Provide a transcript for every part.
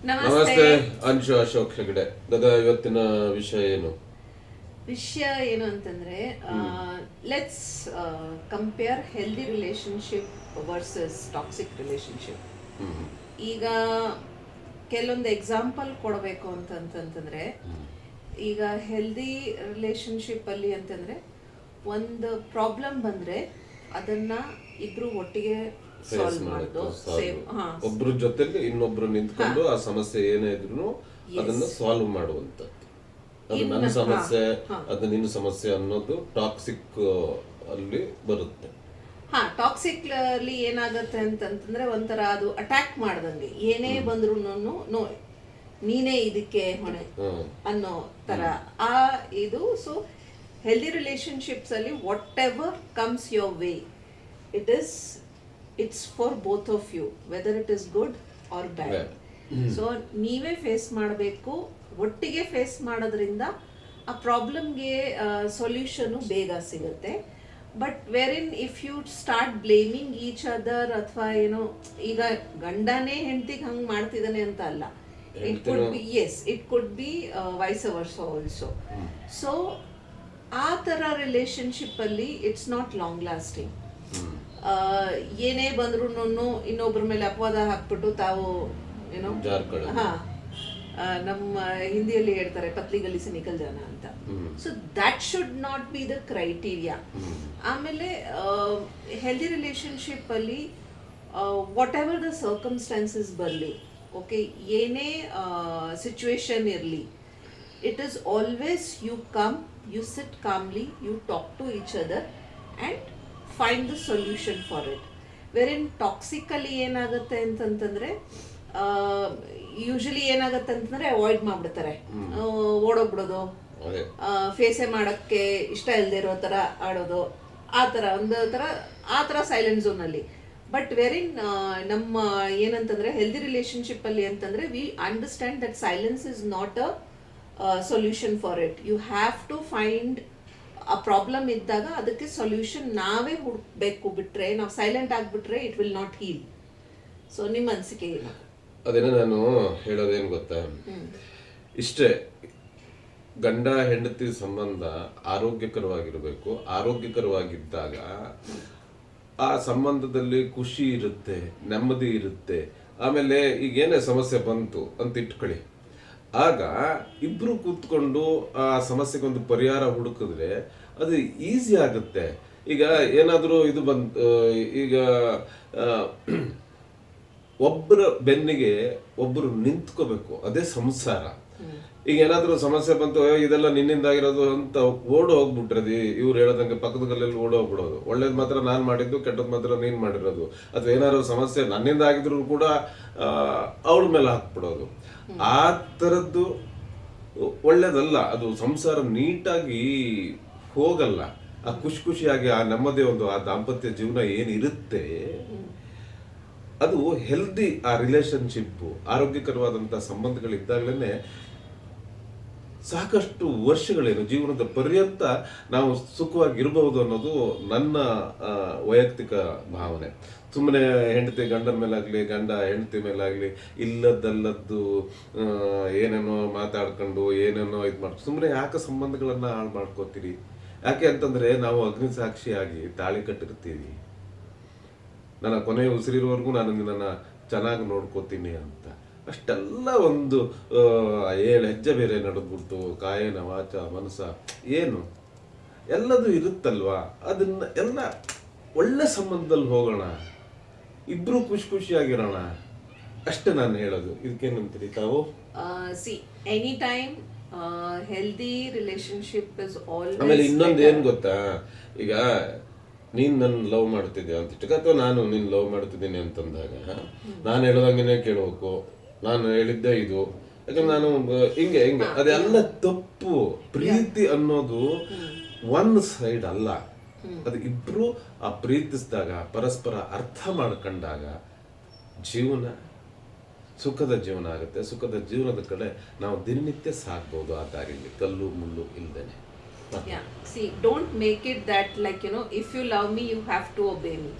ನಮಸ್ತೆ ಅಂಶು ಅಶೋಕ್ ಹೆಗಡೆ. ಇವತ್ತಿನ ವಿಷಯ ಏನು ಅಂತಂದ್ರೆ, let's compare healthy relationship versus toxic relationship. ಈಗ ಕೆಲವೊಂದು ಎಕ್ಸಾಂಪಲ್ ಕೊಡಬೇಕು ಅಂತಂತಂದ್ರೆ, ಈಗ ಹೆಲ್ದಿ ರಿಲೇಶನ್ಶಿಪ್ ಅಲ್ಲಿ ಅಂತಂದ್ರೆ ಒಂದು ಪ್ರಾಬ್ಲಮ್ ಬಂದ್ರೆ ಅದನ್ನ ಇಬ್ರು ಒಟ್ಟಿಗೆ ಸಾಲ್ವ್ ಮಾಡೋದು, ಒಬ್ರ ಜೊತೆಲಿ ಇನ್ನೊಬ್ರು ನಿಂತ್ಕೊಂಡು ಆ ಸಮಸ್ಯೆ ಏನೇ ಇದ್ರು ಅದನ್ನ ಸಾಲ್ವ್ ಮಾಡುವಂತದ್ದು. ಅದು ನನ್ನ ಸಮಸ್ಯೆ, ಅದು ನಿನ್ನ ಸಮಸ್ಯೆ ಅನ್ನೋದು ಟಾಕ್ಸಿಕ್ ಅಲ್ಲಿ ಬರುತ್ತೆ. ಟಾಕ್ಸಿಕ್ ಅಲ್ಲಿ ಏನಾಗತ್ತೆ ಅಂತಂದ್ರೆ ಒಂಥರ ಅದು ಅಟ್ಯಾಕ್ ಮಾಡ್ದಂಗೆ, ಏನೇ ಬಂದ್ರು ನೀನೇ ಇದಕ್ಕೆ ಹೊಣೆ ಅನ್ನೋ ತರ ಆ ಇದು. ಸೊ ಹೆಲ್ದಿ ರಿಲೇಶನ್ಶಿಪ್ಸ್ ಅಲ್ಲಿ what ever comes your way, it's for both of you, whether it is good or bad. So ನೀವೇ ಫೇಸ್ ಮಾಡಬೇಕು. ಒಟ್ಟಿಗೆ ಫೇಸ್ ಮಾಡೋದ್ರಿಂದ ಆ ಪ್ರಾಬ್ಲಮ್ಗೆ ಸೊಲ್ಯೂಷನು ಬೇಗ ಸಿಗುತ್ತೆ. But where if you start blaming each other, ಅಥವಾ ಏನೋ ಈಗ ಗಂಡನೇ ಹೆಂಡತಿಗೆ ಹಂಗೆ ಮಾಡ್ತಿದ್ದಾನೆ ಅಂತ ಅಲ್ಲ, it could be vice versa also. So ಆ ಥರ ರಿಲೇಶನ್ಶಿಪ್ ಅಲ್ಲಿ ಇಟ್ಸ್ ನಾಟ್ ಲಾಂಗ್ ಲಾಸ್ಟಿಂಗ್. ಏನೇ ಬಂದ್ರು ಇನ್ನೊಬ್ಬರ ಮೇಲೆ ಅಪವಾದ ಹಾಕ್ಬಿಟ್ಟು ತಾವು ಏನೋ ನಮ್ಮ ಹಿಂದಿಯಲ್ಲಿ ಹೇಳ್ತಾರೆ ಪತ್ಲಿ ಗಲಿಸಿ ನಿಕಲ್ ಜನ ಅಂತ. So that should not be the criteria. ಆಮೇಲೆ ಹೆಲ್ದಿ ರಿಲೇಶನ್ಶಿಪ್ ಅಲ್ಲಿ ವಾಟ್ ಎವರ್ ದ ಸರ್ಕಮ್ಸ್ಟಾನ್ಸಸ್ ಬರಲಿ, ಓಕೆ, ಏನೇ ಸಿಚುವೇಶನ್ ಇರಲಿ, it is always you come, you sit calmly, you talk to each other and find the solution for it. ವೆರಿನ್ toxically ಏನಾಗುತ್ತೆ ಅಂತಂತಂದ್ರೆ, usually ಏನಾಗುತ್ತೆ ಅಂತಂದ್ರೆ ಅವಾಯ್ಡ್ ಮಾಡ್ಬಿಡ್ತಾರೆ, ಓಡೋಗ್ಬಿಡೋದು, ಫೇಸೇ ಮಾಡೋಕ್ಕೆ ಇಷ್ಟ ಇಲ್ಲದೆ ಇರೋ ಥರ ಆಡೋದು, ಆ ಥರ ಸೈಲೆಂಟ್ ಝೋನಲ್ಲಿ. ಬಟ್ ವೆರಿನ್ ನಮ್ಮ ಏನಂತಂದ್ರೆ ಹೆಲ್ದಿ ರಿಲೇಶನ್ಶಿಪ್ ಅಲ್ಲಿ ಅಂತಂದ್ರೆ we understand that silence is not a solution for it. You have to find ಆ ಪ್ರಾಬ್ಲಮ್ ಇದ್ದಾಗ ಅದಕ್ಕೆ ಸೊಲ್ಯೂಷನ್ ನಾವೇ ಹುಡುಕ್ಬೇಕು. ಬಿಟ್ರೆ ನಾವು ಸೈಲೆಂಟ್ ಆಗಿಬಿಟ್ರೆ it will not heal. So ನಿಮ್ಮ ಅನಿಸಿಕೆ ಏನು? ಅದೇನೋ ನಾನು ಹೇಳೋದೇನು ಗೊತ್ತಾ, ಇಷ್ಟೇ, ಗಂಡ ಹೆಂಡತಿ ಸಂಬಂಧ ಆರೋಗ್ಯಕರವಾಗಿರಬೇಕು. ಆರೋಗ್ಯಕರವಾಗಿದ್ದಾಗ ಆ ಸಂಬಂಧದಲ್ಲಿ ಖುಷಿ ಇರುತ್ತೆ, ನೆಮ್ಮದಿ ಇರುತ್ತೆ. ಆಮೇಲೆ ಈಗೇನೇ ಸಮಸ್ಯೆ ಬಂತು ಅಂತ ಇಟ್ಕೊಳ್ಳಿ, ಆಗ ಇಬ್ರು ಕೂತ್ಕೊಂಡು ಆ ಸಮಸ್ಯೆಗೊಂದು ಪರಿಹಾರ ಹುಡುಕಿದ್ರೆ ಅದು ಈಸಿ ಆಗುತ್ತೆ. ಈಗ ಏನಾದರೂ ಇದು ಈಗ ಒಬ್ಬರ ಬೆನ್ನಿಗೆ ಒಬ್ಬರು ನಿಂತ್ಕೋಬೇಕು, ಅದೇ ಸಂಸಾರ. ಈಗ ಏನಾದರೂ ಸಮಸ್ಯೆ ಬಂತು, ಇದೆಲ್ಲ ನಿನ್ನಿಂದ ಆಗಿರೋದು ಅಂತ ಓಡ್ ಹೋಗ್ಬಿಟ್ರದಿ, ಇವ್ರು ಹೇಳೋದಂಗೆ ಪಕ್ಕದ ಕಲ್ಲಲ್ಲಿ ಓಡ್ ಹೋಗ್ಬಿಡೋದು. ಒಳ್ಳೇದು ಮಾತ್ರ ನಾನು ಮಾಡಿದ್ದು, ಕೆಟ್ಟದ್ ಮಾತ್ರ ನೀನ್ ಮಾಡಿರೋದು. ಅಥವಾ ಏನಾದ್ರು ಸಮಸ್ಯೆ ನನ್ನಿಂದ ಆಗಿದ್ರು ಕೂಡ ಅವಳ ಮೇಲೆ ಹಾಕ್ಬಿಡೋದು. ಆ ಥರದ್ದು ಒಳ್ಳೇದಲ್ಲ. ಅದು ಸಂಸಾರ ನೀಟಾಗಿ ಹೋಗಲ್ಲ. ಆ ಖುಷಿಯಾಗಿ ಆ ನೆಮ್ಮದಿ ಒಂದು ಆ ದಾಂಪತ್ಯ ಜೀವನ ಏನಿರುತ್ತೆ ಅದು ಹೆಲ್ದಿ. ಆ ರಿಲೇಶನ್ಶಿಪ್ ಆರೋಗ್ಯಕರವಾದಂತಹ ಸಂಬಂಧಗಳಿದ್ದಾಗಲೇ ಸಾಕಷ್ಟು ವರ್ಷಗಳೇನು ಜೀವನದ ಪರ್ಯಂತ ನಾವು ಸುಖವಾಗಿರಬಹುದು ಅನ್ನೋದು ನನ್ನ ವೈಯಕ್ತಿಕ ಭಾವನೆ. ಸುಮ್ಮನೆ ಹೆಂಡತಿ ಗಂಡನ ಮೇಲಾಗ್ಲಿ, ಗಂಡ ಹೆಂಡತಿ ಮೇಲಾಗ್ಲಿ ಇಲ್ಲದಲ್ಲದ್ದು ಏನೇನೋ ಮಾತಾಡ್ಕೊಂಡು ಏನೇನೋ ಇದು ಮಾಡ್ಕೊಂಡು ಸುಮ್ಮನೆ ಯಾಕೆ ಸಂಬಂಧಗಳನ್ನ ಹಾಳು ಮಾಡ್ಕೋತೀರಿ? ಯಾಕೆ ಅಂತಂದ್ರೆ ನಾವು ಅಗ್ನಿ ಸಾಕ್ಷಿಯಾಗಿ ತಾಳಿ ಕಟ್ಟಿರ್ತೀವಿ, ನನ್ನ ಕೊನೆಯ ಉಸಿರಿರೋವರೆಗೂ ನಾನು ನಿನ್ನನ್ನು ಚೆನ್ನಾಗಿ ನೋಡ್ಕೋತೀನಿ ಅಂತ. ಅಷ್ಟೆಲ್ಲ ಒಂದು 7 ಹೆಜ್ಜೆ ಬೇರೆ ನಡೆದ್ಬಿಡ್ತು, ಕಾಯನ ವಾಚ ಮನಸ್ಸ ಏನು ಎಲ್ಲದೂ ಇರುತ್ತಲ್ವಾ. ಅದನ್ನ ಎಲ್ಲ ಒಳ್ಳೆ ಸಂಬಂಧದಲ್ಲಿ ಹೋಗೋಣ, ಇಬ್ರು ಖುಷಿಯಾಗಿರೋಣ, ಅಷ್ಟೇ ನಾನು ಹೇಳೋದು. ಇದಕ್ಕೇನಂತೀರಿ ತಾವು? Any time healthy relationship is always. ಆಮೇಲೆ ಇನ್ನೊಂದು ಏನ್ ಗೊತ್ತಾ, ಈಗ ನೀನ್ ನನ್ನ ಲವ್ ಮಾಡ್ತಿದ್ದೆ ಅಂತ, ಅಥವಾ ನಾನು ನಿನ್ ಲವ್ ಮಾಡ್ತಿದ್ದೀನಿ ಅಂತಂದಾಗ ನಾನು ಹೇಳೋದಂಗೆನೆ ಕೇಳಬೇಕು. ನಾನು ಹೇಳಿದ್ದೆ ಇದು, ಯಾಕಂದ್ರೆ ನಾನು ಹಿಂಗೆ ಅದೆಲ್ಲ ತಪ್ಪು. ಪ್ರೀತಿ ಅನ್ನೋದು ಒನ್ ಸೈಡ್ ಅಲ್ಲ, ಅದು ಇಬ್ರು ಆ ಪ್ರೀತಿಸಿದಾಗ ಪರಸ್ಪರ ಅರ್ಥ ಮಾಡ್ಕೊಂಡಾಗ ಜೀವನ ಸುಖದ ಜೀವನ ಆಗುತ್ತೆ. ಸುಖದ ಜೀವನದ ಕಡೆ ನಾವು ದಿನನಿತ್ಯ ಸಾಗ್ಬಹುದು, ಆ ದಾರಿಯಲ್ಲಿ ಕಲ್ಲು ಮುಳ್ಳು ಇಲ್ದೇನೆ. Don't make it that if you love me you have to obey me.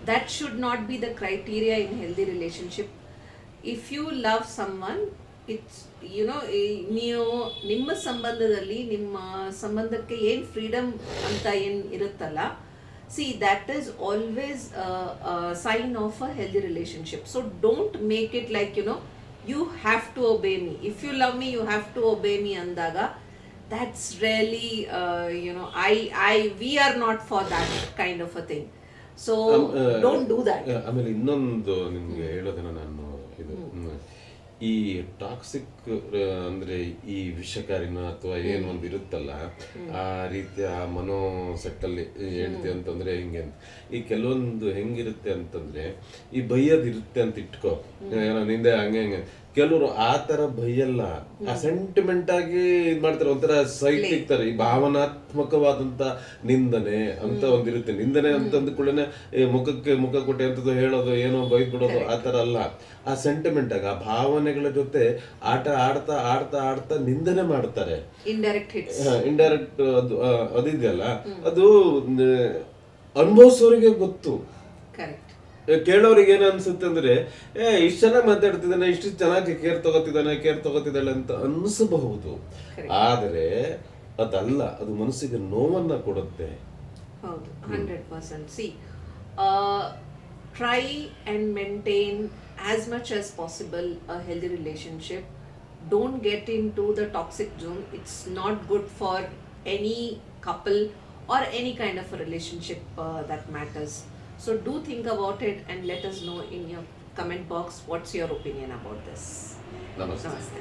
That should not be the criteria in healthy relationship. If you love someone, it's ನೀವು ನಿಮ್ಮ ಸಂಬಂಧದಲ್ಲಿ ನಿಮ್ಮ ಸಂಬಂಧಕ್ಕೆ ಏನು ಫ್ರೀಡಮ್ ಅಂತ ಏನು ಇರುತ್ತಲ್ಲ, see that is always sign of a healthy relationship. So don't make it like you have to obey me. If you love me you have to obey me ಅಂದಾಗ that's really we are not for that kind of a thing. So don't do that. ಆಮೇಲೆ ಇನ್ನೊಂದು ನಿಮ್ಗೆ ಹೇಳೋದನ್ನ ನಾನು ಇದು ಈ toxic ಅಂದ್ರೆ ಈ ವಿಷಕಾರಿನ ಅಥವಾ ಏನು ಒಂದು ಇರುತ್ತಲ್ಲ, ಆ ರೀತಿಯ ಮನೋ ಸೆಟ್ಟಲ್ಲಿ ಹೇಳ್ತೀವಿ ಅಂತಂದ್ರೆ ಹಿಂಗೆ ಅಂತ. ಈ ಕೆಲವೊಂದು ಹೆಂಗಿರುತ್ತೆ ಅಂತಂದ್ರೆ ಈ ಬೈಯೋದಿರುತ್ತೆ ಅಂತ ಇಟ್ಕೋ, ಏನೋ ನಿಂದೆ ಹಂಗೆ ಹಂಗೆ. ಕೆಲವರು ಆ ತರ ಬೈಯಲ್ಲ, ಆ ಸೆಂಟಿಮೆಂಟ್ ಆಗಿ ಇದ್ ಮಾಡ್ತಾರೆ, ಒಂಥರ ಸೈಕ್ಲಿಕ್ ತರ. ಈ ಭಾವನಾತ್ಮಕವಾದಂತ ನಿಂದನೆ ಅಂತ ಒಂದಿರುತ್ತೆ. ನಿಂದನೆ ಅಂತ ಅಂದ್ಕೊಳ್ಳೇನೆ ಮುಖಕ್ಕೆ ಮುಖ ಕೊಟ್ಟೆ ಅಂತದ್ದು ಹೇಳೋದು, ಏನೋ ಬೈದ್ ಬಿಡೋದು, ಆ ತರ ಅಲ್ಲ. ಆ ಸೆಂಟಿಮೆಂಟ್ ಆಗ ಆ ಭಾವನೆಗಳ ಜೊತೆ ಆಟ ಆಡ್ತಾ ಆಡ್ತಾ ಆಡ್ತಾ ನಿಂದನೆ ಮಾಡ್ತಾರೆ. ಇಂಡೈರೆಕ್ಟ್ ಅದಿದೆಯಲ್ಲ, ಅದು ಅನುಭವಿಸೋರಿಗೆ ಗೊತ್ತು. ಕೇಳೋರಿಗೆ ಏನ್ ಅನ್ಸುತ್ತೆ ಅಂದ್ರೆ, ಇಷ್ಟು ಚೆನ್ನಾಗಿ ಮಾತಾಡ್ತಿದ್ದಾನೆ, ಇಷ್ಟು ಚೆನ್ನಾಗಿ ಕೇರ್ ತಗೋತಿದ್ದಾಳೆ ಅಂತ ಅನ್ಸಬಹುದು. ಆದ್ರೆ ಅದಲ್ಲ, ಅದು ಮನಸ್ಸಿಗೆ ನೋವನ್ನ ಕೊಡುತ್ತೆ. ಹೌದು, 100%. C, try and maintain as much as possible a healthy relationship. Don't get into the toxic zone. It's not good for any couple or any kind of a relationship that matters. So do think about it and let us know in your comment box what's your opinion about this. Namaste. Namaste.